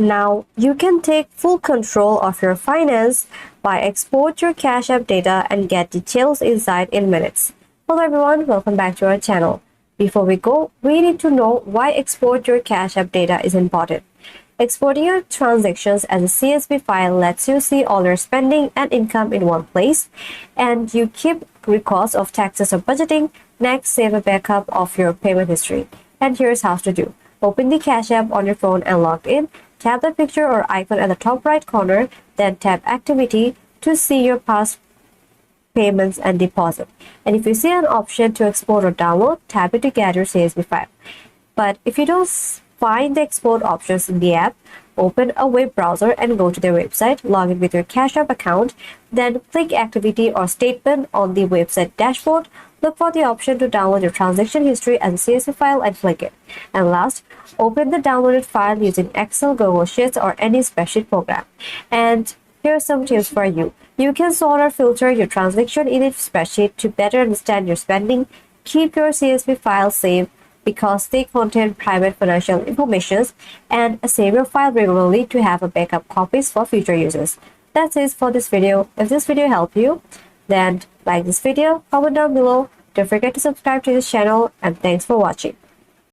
Now you can take full control of your finance by export your Cash App data and get details insight in minutes. Hello everyone, welcome back to our channel. Before we go, we need to know why export your Cash App data is important. Exporting your transactions as a CSV file lets you see all your spending and income in one place, and you keep records of taxes or budgeting. Next, save a backup of your payment history. And here's how to do. Open the Cash App on your phone and log in. Tap the picture or icon at the top right corner, then tap Activity to see your past payments and deposit. And if you see an option to export or download, tap it to get your CSV file. But if you don't find the export options in the app, open a web browser and go to their website, log in with your Cash App account, then click Activity or Statement on the website dashboard. Look for the option to download your transaction history as a CSV file and click it. And last, open the downloaded file using Excel, Google Sheets, or any spreadsheet program. And here are some tips for you. You can sort or filter your transaction in a spreadsheet to better understand your spending. Keep your CSV files safe because they contain private financial information, and save your file regularly to have a backup copies for future users. That's it for this video. If this video helped you, then like this video, comment down below. Don't forget to subscribe to this channel, and thanks for watching.